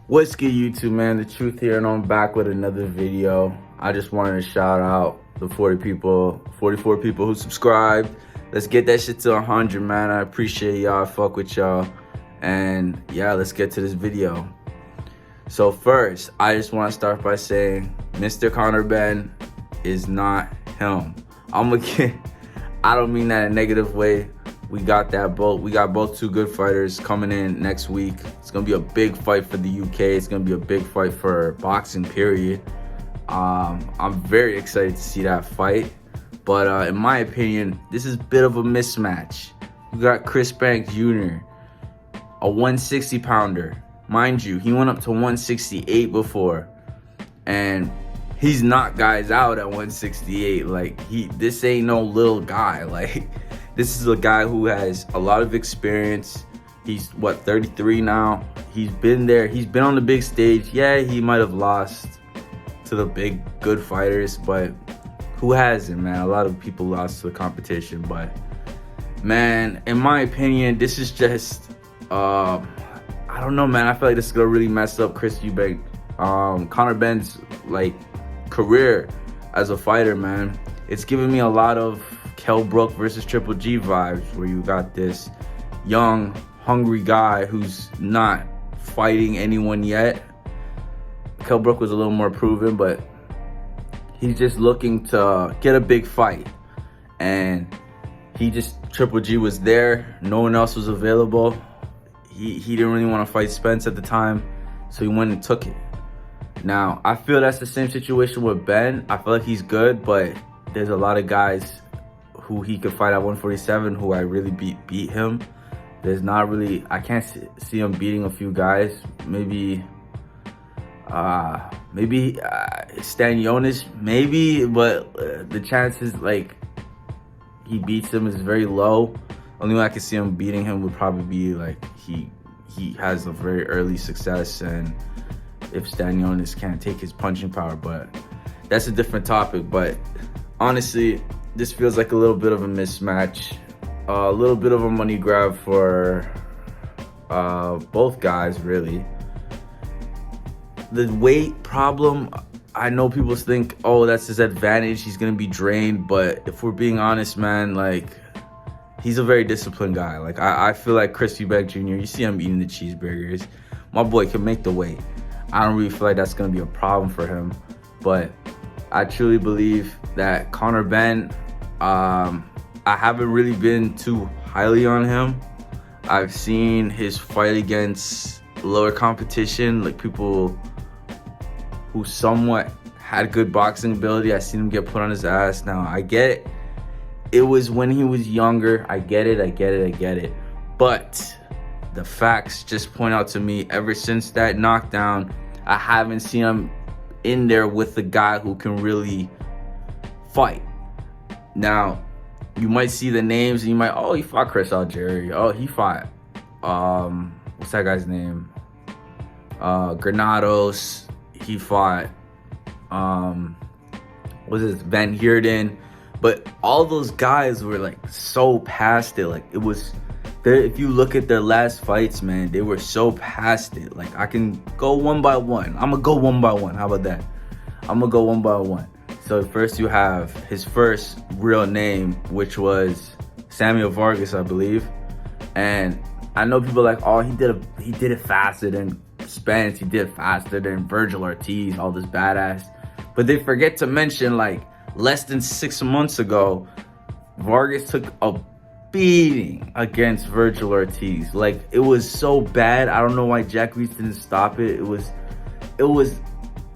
What's good, YouTube, man? The Truth here, and I'm back with another video. I just wanted to shout out the 44 people who subscribed. Let's get that shit to 100, man. I appreciate y'all. I fuck with y'all. And yeah, let's get to this video. So first, I just want to start by saying Mr. Conor Benn is not him. I don't mean that in a negative way. We got both two good fighters coming in next week. It's gonna be a big fight for the UK. It's gonna be a big fight for boxing, period. I'm very excited to see that fight. But in my opinion, this is a bit of a mismatch. We got Eubank Jr., a 160 pounder. Mind you, he went up to 168 before. And he's knocked guys out at 168. Like, this ain't no little guy. Like, this is a guy who has a lot of experience. He's, 33 now? He's been there. He's been on the big stage. Yeah, he might have lost to the big, good fighters, but who hasn't, man? A lot of people lost to the competition, but, man, in my opinion, this is just, I don't know, man. I feel like this is going to really mess up Chris Eubank. Conor Benn's, like, career as a fighter, man. It's giving me a lot of Kell Brook versus Triple G vibes, where you got this young, hungry guy who's not fighting anyone yet. Kell Brook was a little more proven, but he's just looking to get a big fight. And Triple G was there. No one else was available. He didn't really want to fight Spence at the time, so he went and took it. Now, I feel that's the same situation with Ben. I feel like he's good, but there's a lot of guys who he could fight at 147 who I really beat him. There's not really, I can't see him beating a few guys. Maybe Stanionis, maybe, but the chances like he beats him is very low. Only way I could see him beating him would probably be like he has a very early success, and if Stanionis can't take his punching power, but that's a different topic. But honestly, this feels like a little bit of a mismatch, a little bit of a money grab for both guys, really. The weight problem, I know people think, oh, that's his advantage, he's gonna be drained, but if we're being honest, man, like, he's a very disciplined guy. Like, I feel like Chris Eubank Jr., you see him eating the cheeseburgers. My boy can make the weight. I don't really feel like that's gonna be a problem for him, but I truly believe that Conor Benn, I haven't really been too highly on him. I've seen his fight against lower competition, like people who somewhat had good boxing ability. I've seen him get put on his ass. Now, I get it. It was when he was younger. I get it. But the facts just point out to me, ever since that knockdown, I haven't seen him in there with the guy who can really fight. Now, you might see the names and you might, oh, he fought Chris Algieri. Oh, he fought, what's that guy's name? Granados. He fought, Van Heerden. But all those guys were like so past it. Like, it was, if you look at their last fights, man, they were so past it. Like, I can go one by one. I'm gonna go one by one. How about that? I'm gonna go one by one. So first you have his first real name, which was Samuel Vargas, I believe. And I know people are like, oh, he did it faster than Spence. He did it faster than Virgil Ortiz, all this badass. But they forget to mention, like, less than 6 months ago, Vargas took a beating against Virgil Ortiz. Like, it was so bad. I don't know why Jack Reese didn't stop it. It was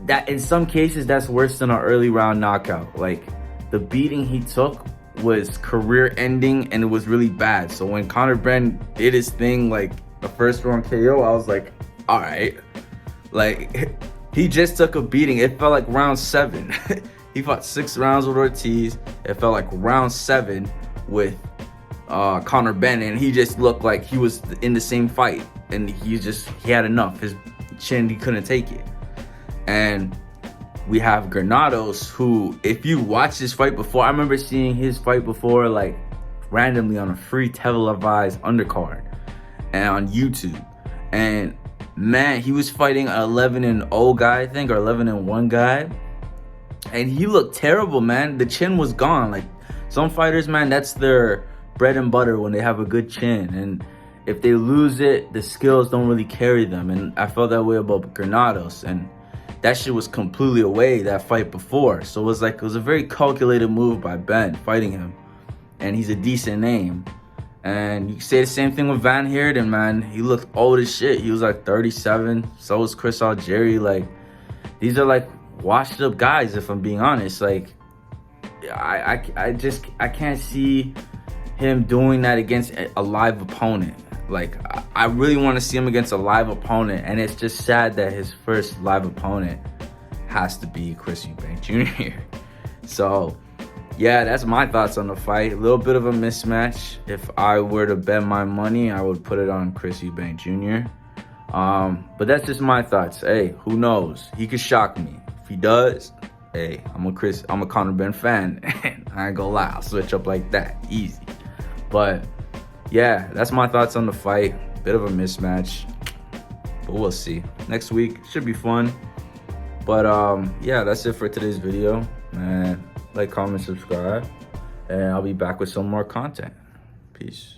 that, in some cases, that's worse than an early round knockout. Like, the beating he took was career ending, and it was really bad. So when Conor Benn did his thing, like the first round KO, I was like, all right. Like, he just took a beating. It felt like round 7. He fought 6 rounds with Ortiz. It felt like round 7 with Conor Benn, and he just looked like he was in the same fight, and he had enough. His chin, he couldn't take it. And we have Granados, who, if you watch this fight before, I remember seeing his fight before, like, randomly on a free televised undercard and on YouTube. And man, he was fighting an 11-0 guy, I think, or 11-1 guy. And he looked terrible, man. The chin was gone. Like, some fighters, man, that's their bread and butter when they have a good chin. And if they lose it, the skills don't really carry them. And I felt that way about Granados. And that shit was completely away that fight before. So it was a very calculated move by Ben fighting him. And he's a decent name. And you can say the same thing with Van Heerden, man. He looked old as shit. He was like 37. So was Chris Algieri. Like, these are like washed up guys, if I'm being honest. Like, I can't see him doing that against a live opponent. Like, I really want to see him against a live opponent, and it's just sad that his first live opponent has to be Chris Eubank Jr. So, yeah, that's my thoughts on the fight. A little bit of a mismatch. If I were to bet my money, I would put it on Chris Eubank Jr. But that's just my thoughts. Hey, who knows? He could shock me. If he does, hey, I'm a Conor Benn fan. I ain't gonna lie, I'll switch up like that, easy. But yeah, that's my thoughts on the fight. Bit of a mismatch, but we'll see. Next week should be fun. But yeah, that's it for today's video, man. Like, comment, subscribe, and I'll be back with some more content. Peace.